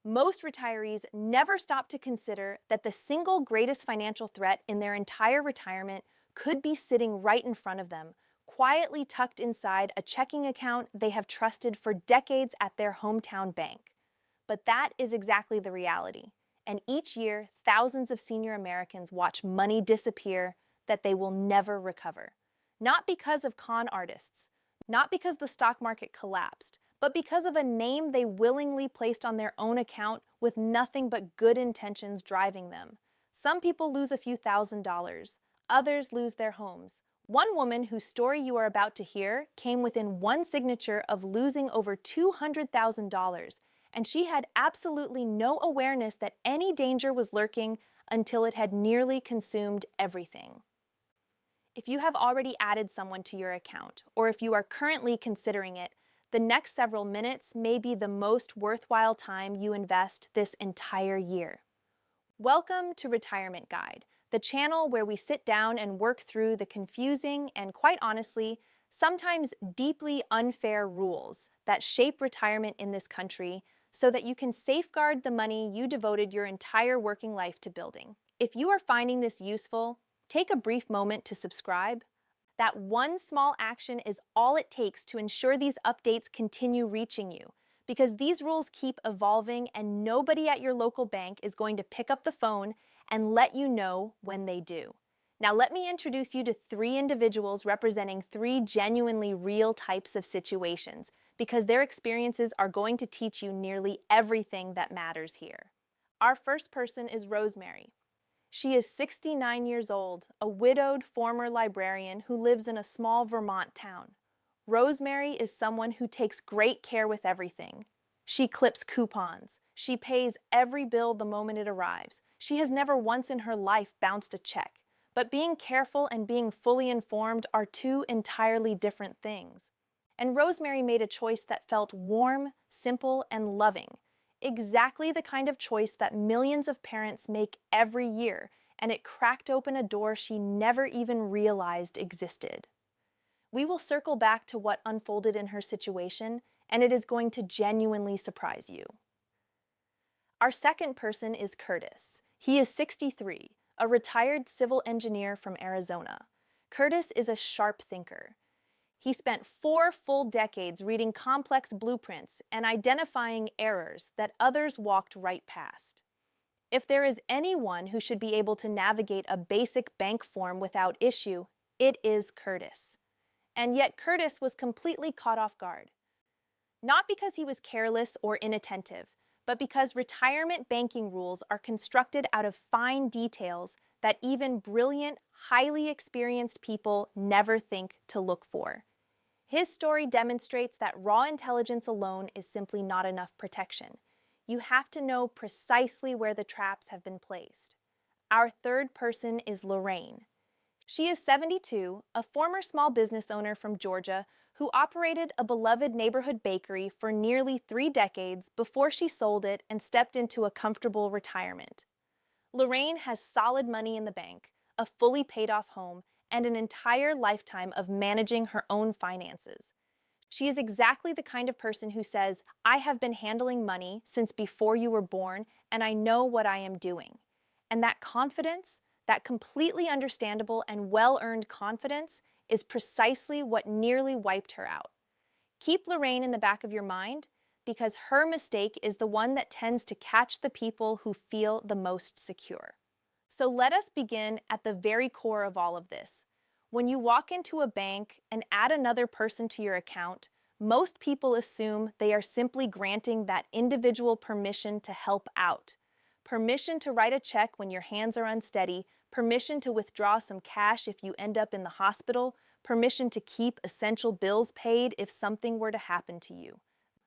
Most retirees never stop to consider that the single greatest financial threat in their entire retirement could be sitting right in front of them, quietly tucked inside a checking account they have trusted for decades at their hometown bank. But that is exactly the reality. And each year, thousands of senior Americans watch money disappear that they will never recover. Not because of con artists, not because the stock market collapsed, but because of a name they willingly placed on their own account with nothing but good intentions driving them. Some people lose a few $1,000s, others lose their homes. One woman whose story you are about to hear came within one signature of losing over $200,000, and she had absolutely no awareness that any danger was lurking until it had nearly consumed everything. If you have already added someone to your account, or if you are currently considering it, the next several minutes may be the most worthwhile time you invest this entire year. Welcome to Retirement Guide, the channel where we sit down and work through the confusing and, quite honestly, sometimes deeply unfair rules that shape retirement in this country so that you can safeguard the money you devoted your entire working life to building. If you are finding this useful, take a brief moment to subscribe. That one small action is all it takes to ensure these updates continue reaching you, because these rules keep evolving and nobody at your local bank is going to pick up the phone and let you know when they do. Now let me introduce you to three individuals representing three genuinely real types of situations, because their experiences are going to teach you nearly everything that matters here. Our first person is Rosemary. She is 69 years old, a widowed former librarian who lives in a small Vermont town. Rosemary is someone who takes great care with everything. She clips coupons. She pays every bill the moment it arrives. She has never once in her life bounced a check. But being careful and being fully informed are two entirely different things. And Rosemary made a choice that felt warm, simple, and loving. Exactly the kind of choice that millions of parents make every year, and it cracked open a door she never even realized existed. We will circle back to what unfolded in her situation, and it is going to genuinely surprise you. Our second person is Curtis. He is 63, a retired civil engineer from Arizona. Curtis is a sharp thinker. He spent 4 full decades reading complex blueprints and identifying errors that others walked right past. If there is anyone who should be able to navigate a basic bank form without issue, it is Curtis. And yet Curtis was completely caught off guard. Not because he was careless or inattentive, but because retirement banking rules are constructed out of fine details that even brilliant, highly experienced people never think to look for. His story demonstrates that raw intelligence alone is simply not enough protection. You have to know precisely where the traps have been placed. Our third person is Lorraine. She is 72, a former small business owner from Georgia who operated a beloved neighborhood bakery for nearly 3 decades before she sold it and stepped into a comfortable retirement. Lorraine has solid money in the bank, a fully paid-off home, and an entire lifetime of managing her own finances. She is exactly the kind of person who says, "I have been handling money since before you were born, and I know what I am doing." And that confidence, that completely understandable and well-earned confidence, is precisely what nearly wiped her out. Keep Lorraine in the back of your mind, because her mistake is the one that tends to catch the people who feel the most secure. So let us begin at the very core of all of this. When you walk into a bank and add another person to your account, most people assume they are simply granting that individual permission to help out. Permission to write a check when your hands are unsteady, permission to withdraw some cash if you end up in the hospital, permission to keep essential bills paid if something were to happen to you.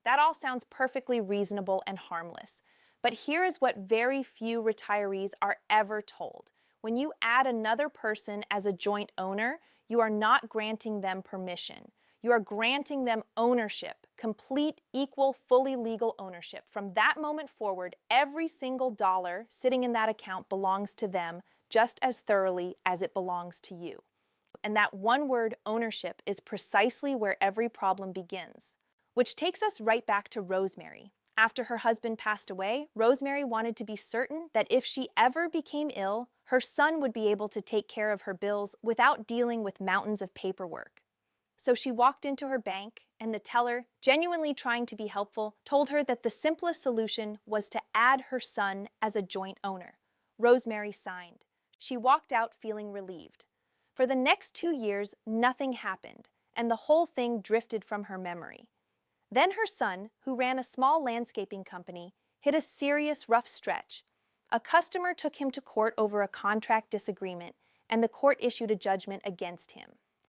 That all sounds perfectly reasonable and harmless. But here is what very few retirees are ever told. When you add another person as a joint owner, you are not granting them permission. You are granting them ownership, complete, equal, fully legal ownership. From that moment forward, every single dollar sitting in that account belongs to them just as thoroughly as it belongs to you. And that one word, ownership, is precisely where every problem begins. Which takes us right back to Rosemary. After her husband passed away, Rosemary wanted to be certain that if she ever became ill, her son would be able to take care of her bills without dealing with mountains of paperwork. So she walked into her bank, and the teller, genuinely trying to be helpful, told her that the simplest solution was to add her son as a joint owner. Rosemary signed. She walked out feeling relieved. For the next 2 years, nothing happened, and the whole thing drifted from her memory. Then her son, who ran a small landscaping company, hit a serious rough stretch. A customer took him to court over a contract disagreement, and the court issued a judgment against him.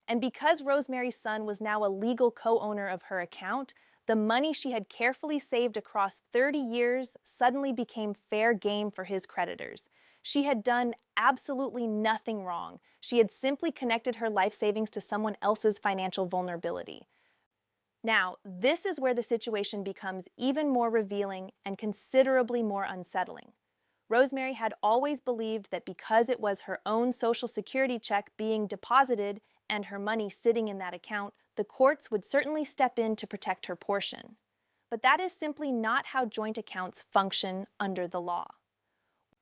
And because Rosemary's son was now a legal co-owner of her account, the money she had carefully saved across 30 years suddenly became fair game for his creditors. She had done absolutely nothing wrong. She had simply connected her life savings to someone else's financial vulnerability. Now, this is where the situation becomes even more revealing and considerably more unsettling. Rosemary had always believed that because it was her own Social Security check being deposited and her money sitting in that account, the courts would certainly step in to protect her portion. But that is simply not how joint accounts function under the law.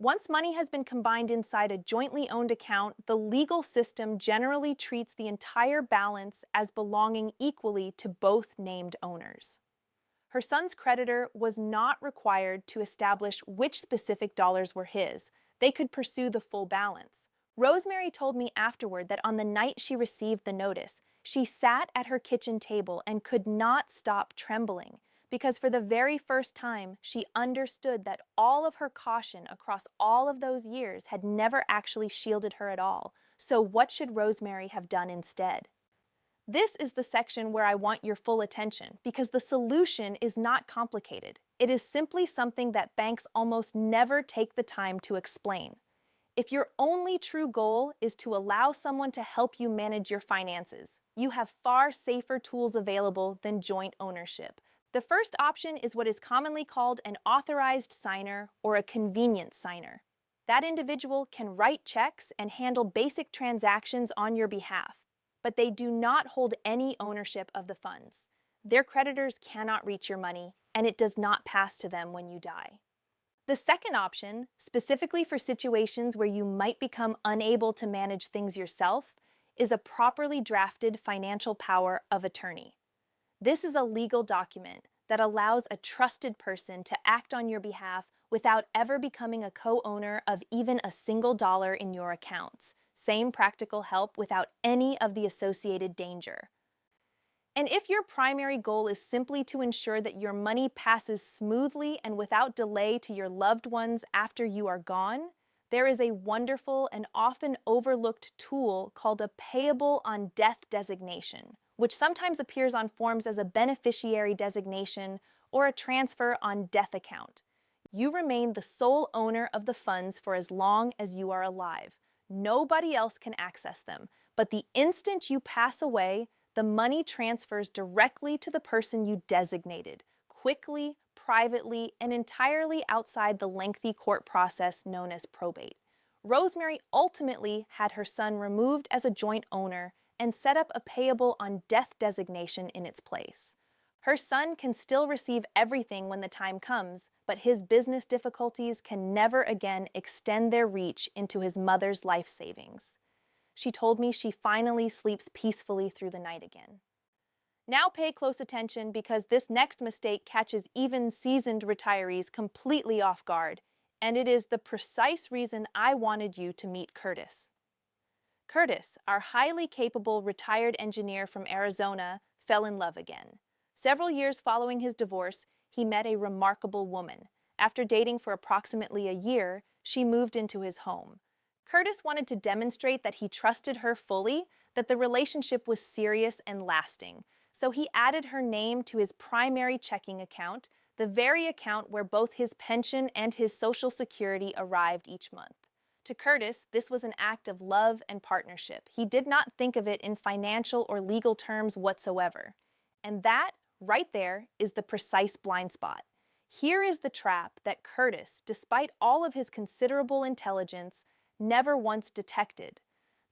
Once money has been combined inside a jointly owned account, the legal system generally treats the entire balance as belonging equally to both named owners. Her son's creditor was not required to establish which specific dollars were his. They could pursue the full balance. Rosemary told me afterward that on the night she received the notice, she sat at her kitchen table and could not stop trembling, because for the very first time, she understood that all of her caution across all of those years had never actually shielded her at all. So what should Rosemary have done instead? This is the section where I want your full attention, because the solution is not complicated. It is simply something that banks almost never take the time to explain. If your only true goal is to allow someone to help you manage your finances, you have far safer tools available than joint ownership. The first option is what is commonly called an authorized signer or a convenience signer. That individual can write checks and handle basic transactions on your behalf, but they do not hold any ownership of the funds. Their creditors cannot reach your money, and it does not pass to them when you die. The second option, specifically for situations where you might become unable to manage things yourself, is a properly drafted financial power of attorney. This is a legal document that allows a trusted person to act on your behalf without ever becoming a co-owner of even a single dollar in your accounts. Same practical help without any of the associated danger. And if your primary goal is simply to ensure that your money passes smoothly and without delay to your loved ones after you are gone, there is a wonderful and often overlooked tool called a payable on death designation, which sometimes appears on forms as a beneficiary designation or a transfer on death account. You remain the sole owner of the funds for as long as you are alive. Nobody else can access them, but the instant you pass away, the money transfers directly to the person you designated, quickly, privately, and entirely outside the lengthy court process known as probate. Rosemary ultimately had her son removed as a joint owner and set up a payable on death designation in its place. Her son can still receive everything when the time comes, but his business difficulties can never again extend their reach into his mother's life savings. She told me she finally sleeps peacefully through the night again. Now pay close attention, because this next mistake catches even seasoned retirees completely off guard, and it is the precise reason I wanted you to meet Curtis. Curtis, our highly capable retired engineer from Arizona, fell in love again. Several years following his divorce, he met a remarkable woman. After dating for approximately a year, she moved into his home. Curtis wanted to demonstrate that he trusted her fully, that the relationship was serious and lasting. So he added her name to his primary checking account, the very account where both his pension and his Social Security arrived each month. To Curtis, this was an act of love and partnership. He did not think of it in financial or legal terms whatsoever. And that, right there, is the precise blind spot. Here is the trap that Curtis, despite all of his considerable intelligence, never once detected.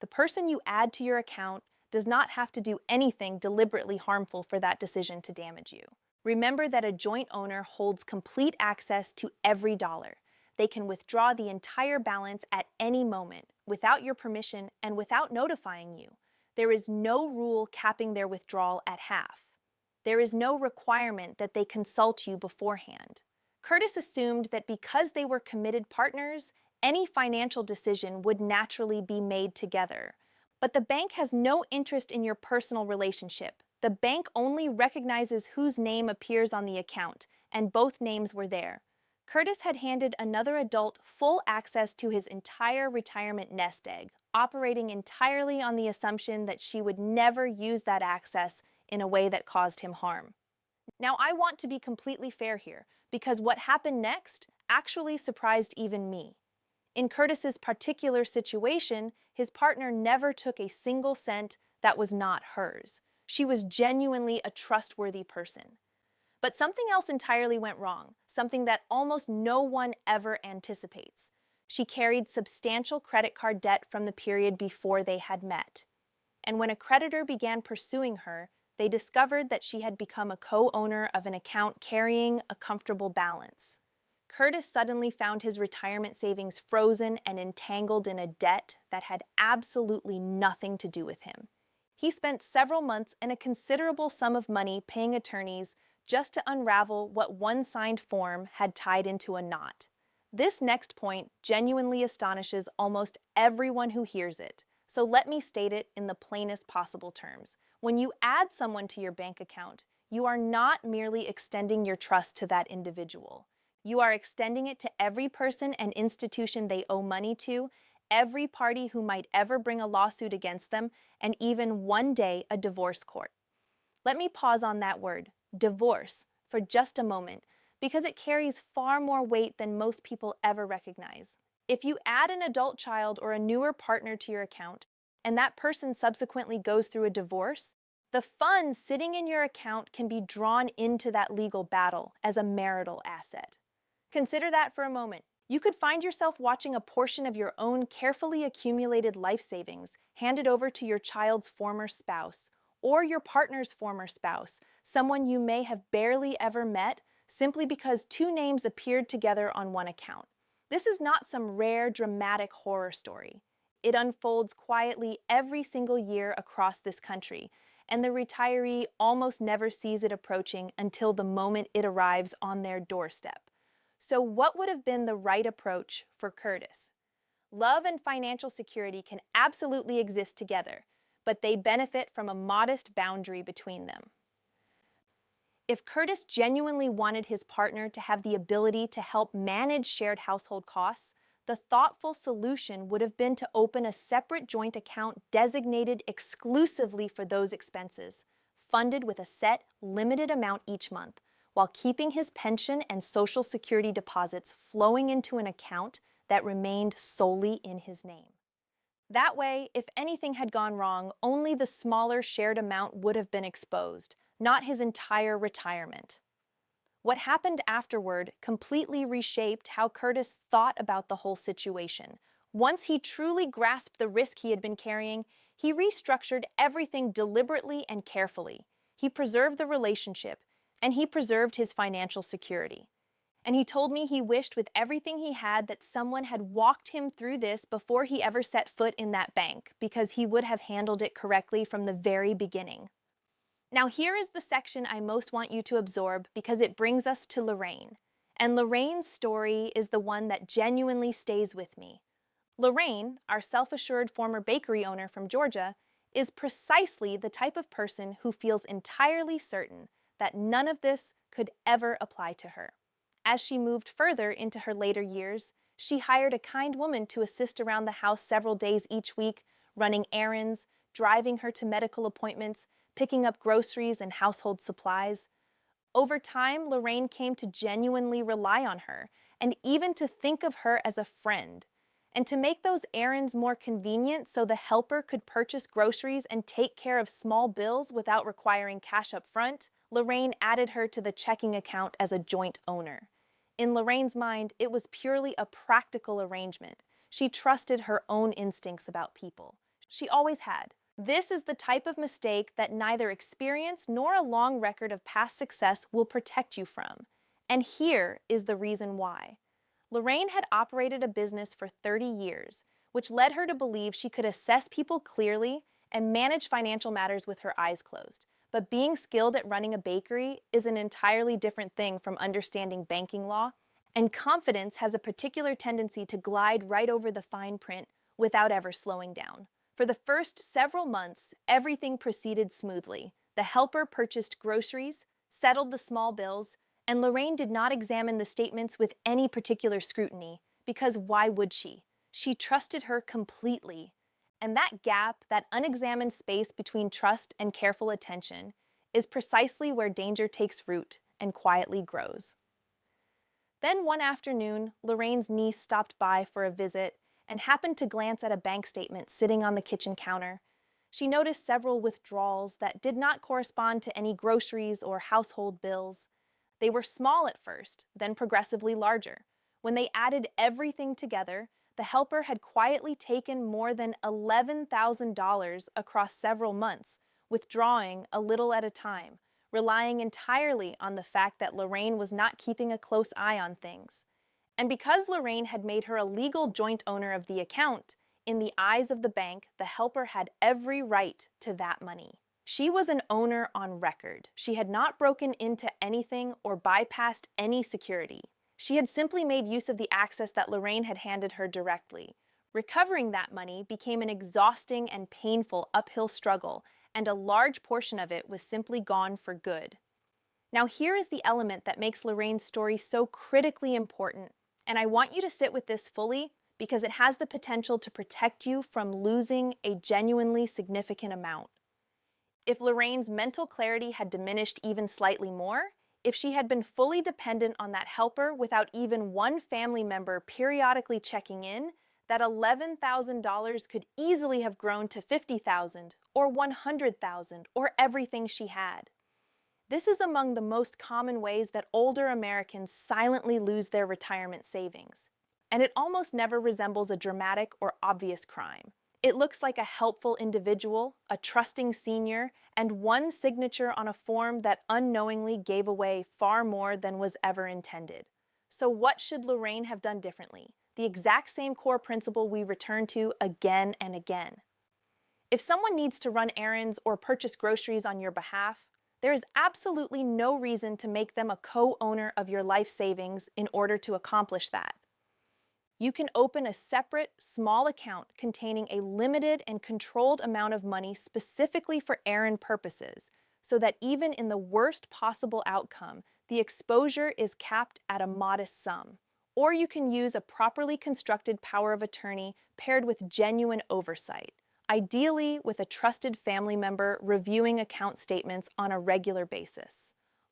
The person you add to your account does not have to do anything deliberately harmful for that decision to damage you. Remember that a joint owner holds complete access to every dollar. They can withdraw the entire balance at any moment, without your permission and without notifying you. There is no rule capping their withdrawal at half. There is no requirement that they consult you beforehand. Curtis assumed that because they were committed partners, any financial decision would naturally be made together. But the bank has no interest in your personal relationship. The bank only recognizes whose name appears on the account, and both names were there. Curtis had handed another adult full access to his entire retirement nest egg, operating entirely on the assumption that she would never use that access in a way that caused him harm. Now, I want to be completely fair here, because what happened next actually surprised even me. In Curtis's particular situation, his partner never took a single cent that was not hers. She was genuinely a trustworthy person. But something else entirely went wrong, something that almost no one ever anticipates. She carried substantial credit card debt from the period before they had met. And when a creditor began pursuing her, they discovered that she had become a co-owner of an account carrying a comfortable balance. Curtis suddenly found his retirement savings frozen and entangled in a debt that had absolutely nothing to do with him. He spent several months and a considerable sum of money paying attorneys just to unravel what one signed form had tied into a knot. This next point genuinely astonishes almost everyone who hears it, so let me state it in the plainest possible terms. When you add someone to your bank account, you are not merely extending your trust to that individual. You are extending it to every person and institution they owe money to, every party who might ever bring a lawsuit against them, and even one day a divorce court. Let me pause on that word, divorce, for just a moment, because it carries far more weight than most people ever recognize. If you add an adult child or a newer partner to your account, and that person subsequently goes through a divorce, the funds sitting in your account can be drawn into that legal battle as a marital asset. Consider that for a moment. You could find yourself watching a portion of your own carefully accumulated life savings handed over to your child's former spouse, or your partner's former spouse, someone you may have barely ever met, simply because two names appeared together on one account. This is not some rare, dramatic horror story. It unfolds quietly every single year across this country, and the retiree almost never sees it approaching until the moment it arrives on their doorstep. So what would have been the right approach for Curtis? Love and financial security can absolutely exist together, but they benefit from a modest boundary between them. If Curtis genuinely wanted his partner to have the ability to help manage shared household costs, the thoughtful solution would have been to open a separate joint account designated exclusively for those expenses, funded with a set, limited amount each month, while keeping his pension and Social Security deposits flowing into an account that remained solely in his name. That way, if anything had gone wrong, only the smaller shared amount would have been exposed, not his entire retirement. What happened afterward completely reshaped how Curtis thought about the whole situation. Once he truly grasped the risk he had been carrying, he restructured everything deliberately and carefully. He preserved the relationship, and he preserved his financial security. And he told me he wished with everything he had that someone had walked him through this before he ever set foot in that bank, because he would have handled it correctly from the very beginning. Now here is the section I most want you to absorb, because it brings us to Lorraine. And Lorraine's story is the one that genuinely stays with me. Lorraine, our self-assured former bakery owner from Georgia, is precisely the type of person who feels entirely certain that none of this could ever apply to her. As she moved further into her later years, she hired a kind woman to assist around the house several days each week, running errands, driving her to medical appointments, picking up groceries and household supplies. Over time, Lorraine came to genuinely rely on her, and even to think of her as a friend. And to make those errands more convenient so the helper could purchase groceries and take care of small bills without requiring cash up front, Lorraine added her to the checking account as a joint owner. In Lorraine's mind, it was purely a practical arrangement. She trusted her own instincts about people. She always had. This is the type of mistake that neither experience nor a long record of past success will protect you from. And here is the reason why. Lorraine had operated a business for 30 years, which led her to believe she could assess people clearly and manage financial matters with her eyes closed. But being skilled at running a bakery is an entirely different thing from understanding banking law, and confidence has a particular tendency to glide right over the fine print without ever slowing down. For the first several months, everything proceeded smoothly. The helper purchased groceries, settled the small bills, and Lorraine did not examine the statements with any particular scrutiny, because why would she? She trusted her completely. And that gap, that unexamined space between trust and careful attention, is precisely where danger takes root and quietly grows. Then one afternoon, Lorraine's niece stopped by for a visit and happened to glance at a bank statement sitting on the kitchen counter. She noticed several withdrawals that did not correspond to any groceries or household bills. They were small at first, then progressively larger. When they added everything together, the helper had quietly taken more than $11,000 across several months, withdrawing a little at a time, relying entirely on the fact that Lorraine was not keeping a close eye on things. And because Lorraine had made her a legal joint owner of the account, in the eyes of the bank, the helper had every right to that money. She was an owner on record. She had not broken into anything or bypassed any security. She had simply made use of the access that Lorraine had handed her directly. Recovering that money became an exhausting and painful uphill struggle, and a large portion of it was simply gone for good. Now here is the element that makes Lorraine's story so critically important, and I want you to sit with this fully because it has the potential to protect you from losing a genuinely significant amount. If Lorraine's mental clarity had diminished even slightly more, if she had been fully dependent on that helper without even one family member periodically checking in, that $11,000 could easily have grown to $50,000 or $100,000 or everything she had. This is among the most common ways that older Americans silently lose their retirement savings. And it almost never resembles a dramatic or obvious crime. It looks like a helpful individual, a trusting senior, and one signature on a form that unknowingly gave away far more than was ever intended. So what should Lorraine have done differently? The exact same core principle we return to again and again. If someone needs to run errands or purchase groceries on your behalf, there is absolutely no reason to make them a co-owner of your life savings in order to accomplish that. You can open a separate, small account containing a limited and controlled amount of money specifically for errand purposes, so that even in the worst possible outcome, the exposure is capped at a modest sum. Or you can use a properly constructed power of attorney paired with genuine oversight, ideally with a trusted family member reviewing account statements on a regular basis.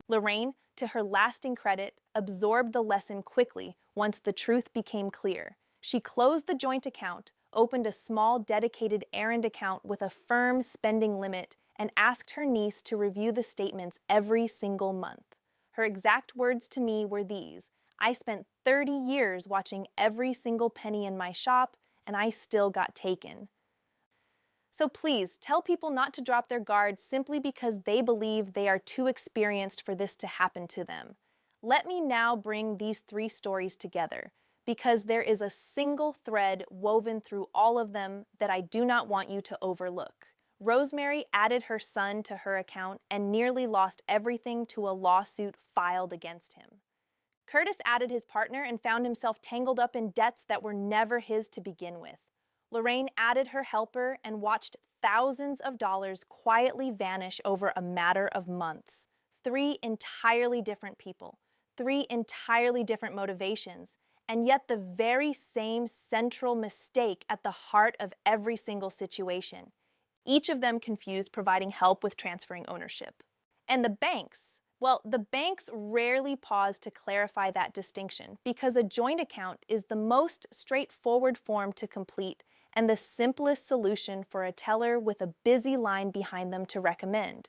Lorraine, to her lasting credit, absorbed the lesson quickly once the truth became clear. She closed the joint account, opened a small dedicated errand account with a firm spending limit, and asked her niece to review the statements every single month. Her exact words to me were these: "I spent 30 years watching every single penny in my shop, and I still got taken." So please, tell people not to drop their guard simply because they believe they are too experienced for this to happen to them. Let me now bring these three stories together, because there is a single thread woven through all of them that I do not want you to overlook. Rosemary added her son to her account and nearly lost everything to a lawsuit filed against him. Curtis added his partner and found himself tangled up in debts that were never his to begin with. Lorraine added her helper and watched thousands of dollars quietly vanish over a matter of months. Three entirely different people, three entirely different motivations, and yet the very same central mistake at the heart of every single situation. Each of them confused providing help with transferring ownership. And the banks rarely pause to clarify that distinction because a joint account is the most straightforward form to complete and the simplest solution for a teller with a busy line behind them to recommend.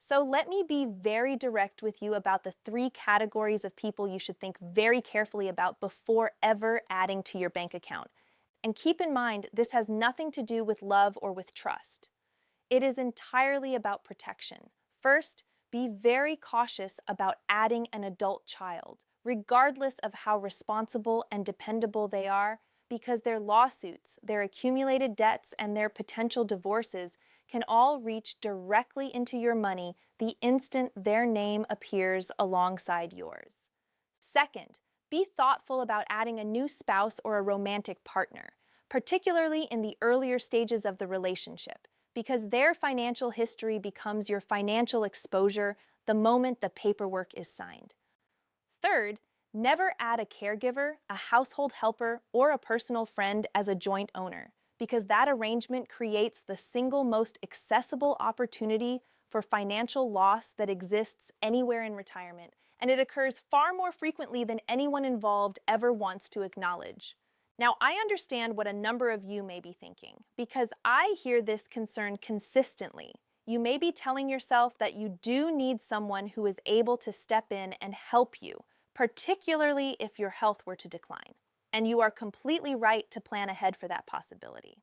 So let me be very direct with you about the three categories of people you should think very carefully about before ever adding to your bank account. And keep in mind, this has nothing to do with love or with trust. It is entirely about protection. First, be very cautious about adding an adult child, regardless of how responsible and dependable they are, because their lawsuits, their accumulated debts, and their potential divorces can all reach directly into your money the instant their name appears alongside yours. Second, be thoughtful about adding a new spouse or a romantic partner, particularly in the earlier stages of the relationship, because their financial history becomes your financial exposure the moment the paperwork is signed. Third, never add a caregiver, a household helper, or a personal friend as a joint owner, because that arrangement creates the single most accessible opportunity for financial loss that exists anywhere in retirement, and it occurs far more frequently than anyone involved ever wants to acknowledge. Now, I understand what a number of you may be thinking, because I hear this concern consistently. You may be telling yourself that you do need someone who is able to step in and help you, particularly if your health were to decline. And you are completely right to plan ahead for that possibility.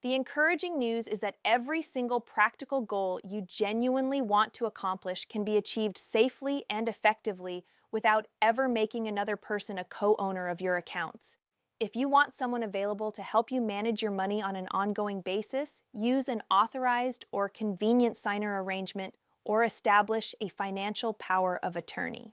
The encouraging news is that every single practical goal you genuinely want to accomplish can be achieved safely and effectively without ever making another person a co-owner of your accounts. If you want someone available to help you manage your money on an ongoing basis, use an authorized or convenient signer arrangement or establish a financial power of attorney.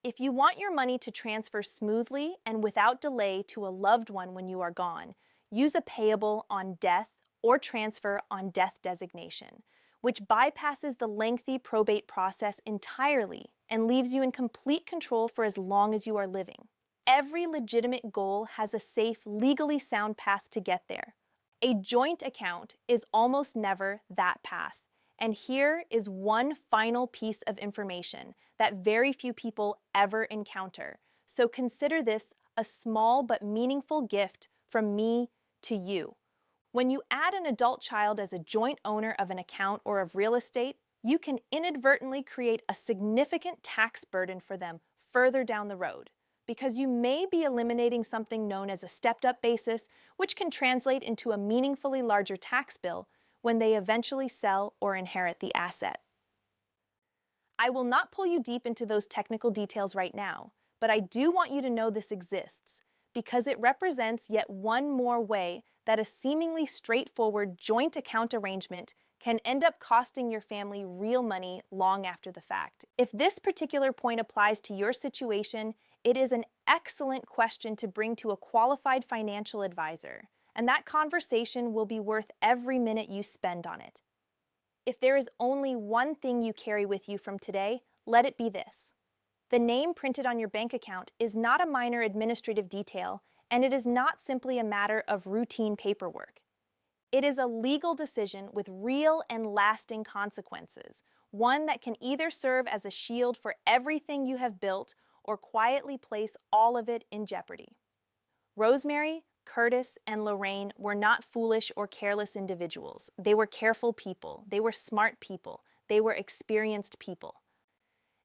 If you want your money to transfer smoothly and without delay to a loved one when you are gone, use a payable on death or transfer on death designation, which bypasses the lengthy probate process entirely and leaves you in complete control for as long as you are living. Every legitimate goal has a safe, legally sound path to get there. A joint account is almost never that path. And here is one final piece of information that very few people ever encounter. So consider this a small but meaningful gift from me to you. When you add an adult child as a joint owner of an account or of real estate, you can inadvertently create a significant tax burden for them further down the road, because you may be eliminating something known as a stepped-up basis, which can translate into a meaningfully larger tax bill when they eventually sell or inherit the asset. I will not pull you deep into those technical details right now, but I do want you to know this exists, because it represents yet one more way that a seemingly straightforward joint account arrangement can end up costing your family real money long after the fact. If this particular point applies to your situation, it is an excellent question to bring to a qualified financial advisor, and that conversation will be worth every minute you spend on it. If there is only one thing you carry with you from today, let it be this. The name printed on your bank account is not a minor administrative detail, and it is not simply a matter of routine paperwork. It is a legal decision with real and lasting consequences, one that can either serve as a shield for everything you have built or quietly place all of it in jeopardy. Rosemary, Curtis, and Lorraine were not foolish or careless individuals. They were careful people. They were smart people. They were experienced people.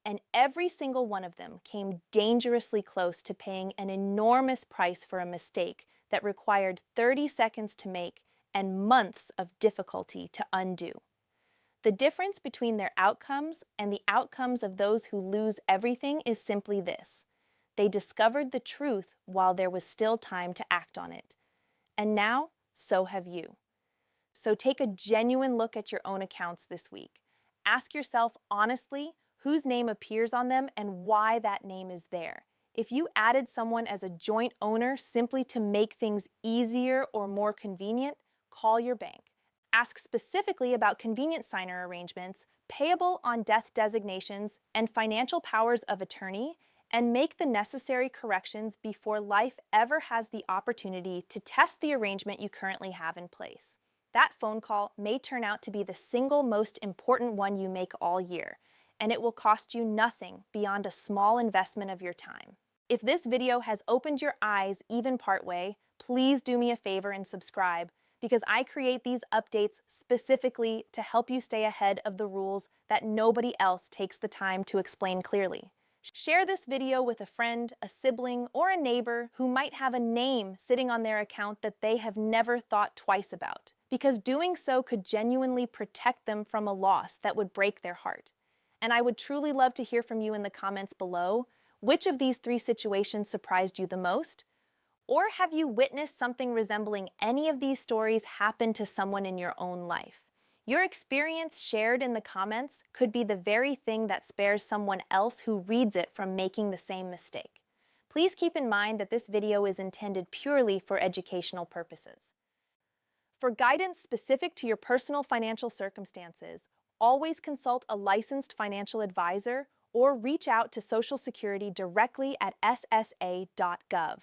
And every single one of them came dangerously close to paying an enormous price for a mistake that required 30 seconds to make and months of difficulty to undo. The difference between their outcomes and the outcomes of those who lose everything is simply this. They discovered the truth while there was still time to act on it. And now, so have you. So take a genuine look at your own accounts this week. Ask yourself honestly whose name appears on them and why that name is there. If you added someone as a joint owner simply to make things easier or more convenient, call your bank. Ask specifically about convenience signer arrangements, payable on death designations, and financial powers of attorney, and make the necessary corrections before life ever has the opportunity to test the arrangement you currently have in place. That phone call may turn out to be the single most important one you make all year, and it will cost you nothing beyond a small investment of your time. If this video has opened your eyes even partway, please do me a favor and subscribe, because I create these updates specifically to help you stay ahead of the rules that nobody else takes the time to explain clearly. Share this video with a friend, a sibling, or a neighbor who might have a name sitting on their account that they have never thought twice about, because doing so could genuinely protect them from a loss that would break their heart. And I would truly love to hear from you in the comments below. Which of these three situations surprised you the most? Or have you witnessed something resembling any of these stories happen to someone in your own life? Your experience shared in the comments could be the very thing that spares someone else who reads it from making the same mistake. Please keep in mind that this video is intended purely for educational purposes. For guidance specific to your personal financial circumstances, always consult a licensed financial advisor or reach out to Social Security directly at ssa.gov.